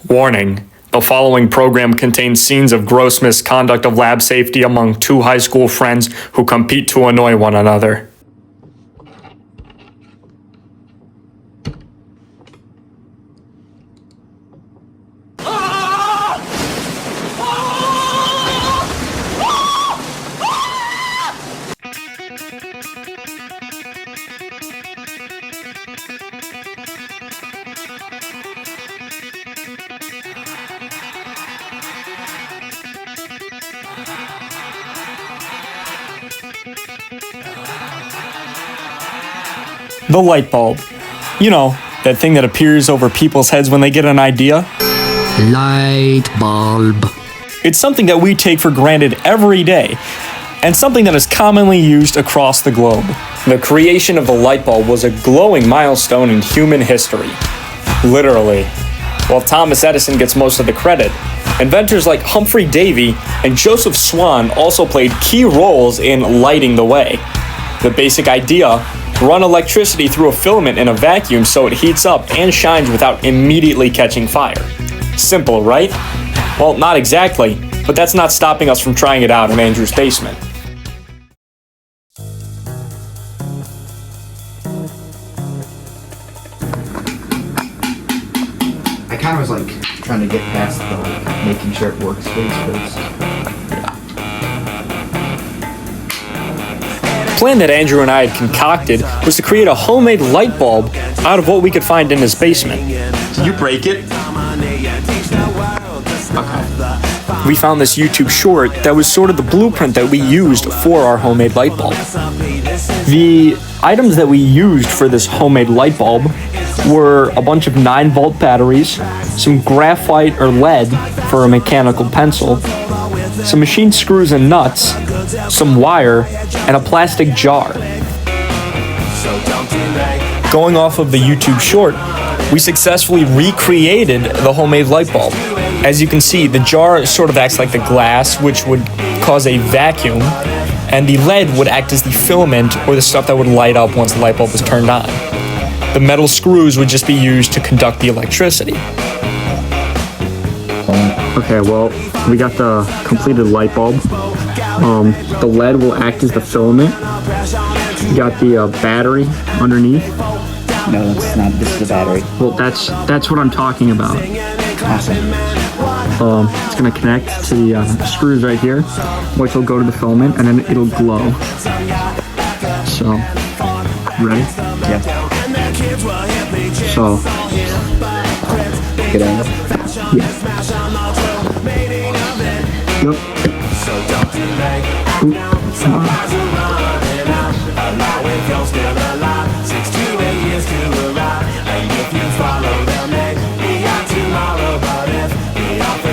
Warning: the following program contains scenes of gross misconduct of lab safety among two high school friends who compete to annoy one another. The light bulb. You know, that thing that appears over people's heads when they get an idea? Light bulb. It's something that we take for granted every day, and something that is commonly used across the globe. The creation of the light bulb was a glowing milestone in human history. Literally. While Thomas Edison gets most of the credit, inventors like Humphrey Davy and Joseph Swan also played key roles in lighting the way. The basic idea: run electricity through a filament in a vacuum so it heats up and shines without immediately catching fire. Simple, right? Well, not exactly, but that's not stopping us from trying it out in Andrew's basement. I kind of was like trying to get past the making sure it works phase first. The plan that Andrew and I had concocted was to create a homemade light bulb out of what we could find in his basement. Did you break it? We found this YouTube short that was sort of the blueprint that we used for our homemade light bulb. The items that we used for this homemade light bulb were a bunch of 9-volt batteries, some graphite or lead for a mechanical pencil, some machine screws and nuts, some wire, and a plastic jar. Going off of the YouTube short, we successfully recreated the homemade light bulb. As you can see, the jar sort of acts like the glass, which would cause a vacuum, and the lead would act as the filament or the stuff that would light up once the light bulb was turned on. The metal screws would just be used to conduct the electricity. Okay, well, we got the completed light bulb. The lead will act as the filament. We got the battery underneath. No, that's not. This is the battery. Well, that's what I'm talking about. Awesome. It's gonna connect to the screws right here, which will go to the filament, and then it'll glow. So, ready? Yeah. So, Get angle. yeah. Yep.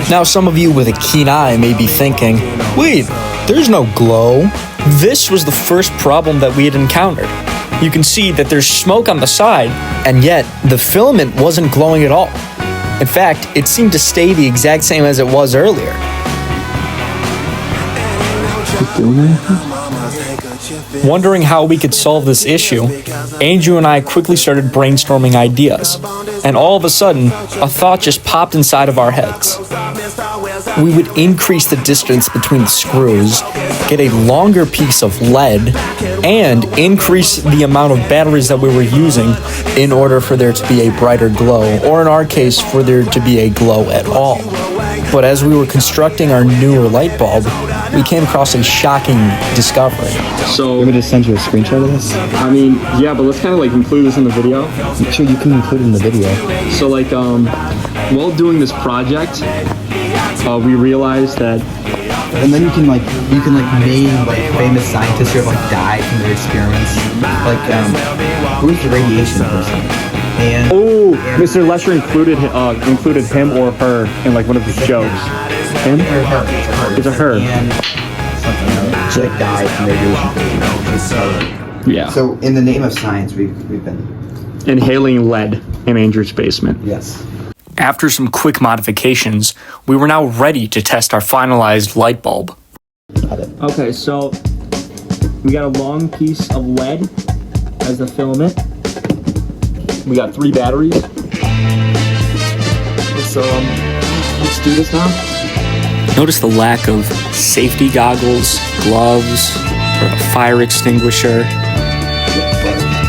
Now some of you with a keen eye may be thinking, wait, there's no glow. This was the first problem that we had encountered. You can see that there's smoke on the side, and yet the filament wasn't glowing at all. In fact, it seemed to stay the exact same as it was earlier. Wondering how we could solve this issue, Andrew and I quickly started brainstorming ideas, and all of a sudden, a thought just popped inside of our heads. We would increase the distance between the screws, get a longer piece of lead, and increase the amount of batteries that we were using in order for there to be a brighter glow, or in our case, for there to be a glow at all. But as we were constructing our newer light bulb, we came across a shocking discovery. So, Let me just send you a screenshot of this. I mean, yeah, but let's kind of like include this in the video. Sure, you can include it in the video. So like, while doing this project, we realized that, And then you can name like famous scientists who have like died from their experiments. Like who's the radiation person? And Mr. Lesher included him or her in like one of his jokes. Him? It's a her. And something else. She like died from radiation. Yeah. So in the name of science, we've been Inhaling lead in Andrew's basement. yes. After some quick modifications, we were now ready to test our finalized light bulb. Got it. Okay, so we got a long piece of lead as the filament. We got 3 batteries. So let's do this now. Notice the lack of safety goggles, gloves, or a fire extinguisher,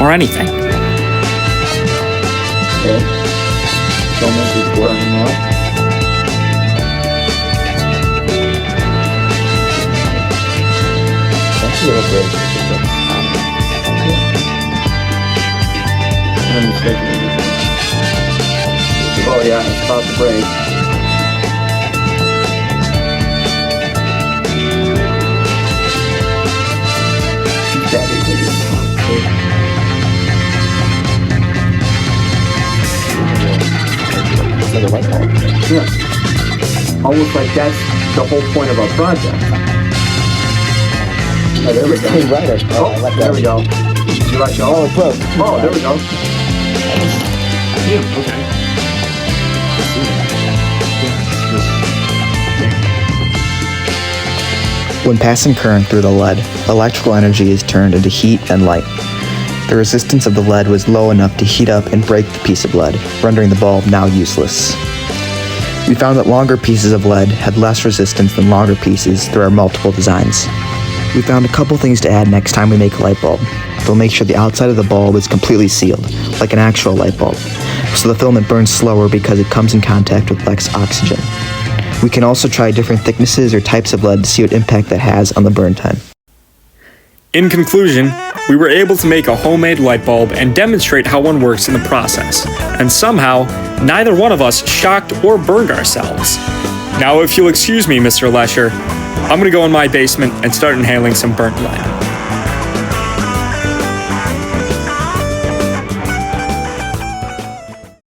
or anything. Okay. Don't make it pour anymore. That's a little bit. Oh yeah, it's about to break. Like a light bulb. Yeah. Almost like that's the whole point of our project. Oh, there we go. Right. Oh, there we go. You like go? Oh, it broke. Oh, there we go. Yeah, okay. When passing current through the lead, electrical energy is turned into heat and light. The resistance of the lead was low enough to heat up and break the piece of lead, rendering the bulb now useless. We found that longer pieces of lead had less resistance than longer pieces through our multiple designs. We found a couple things to add next time we make a light bulb. We'll make sure the outside of the bulb is completely sealed, like an actual light bulb, so the filament burns slower because it comes in contact with less oxygen. We can also try different thicknesses or types of lead to see what impact that has on the burn time. In conclusion, we were able to make a homemade light bulb and demonstrate how one works in the process, and somehow, neither one of us shocked or burned ourselves. Now, if you'll excuse me, Mr. Lesher, I'm gonna go in my basement and start inhaling some burnt lead.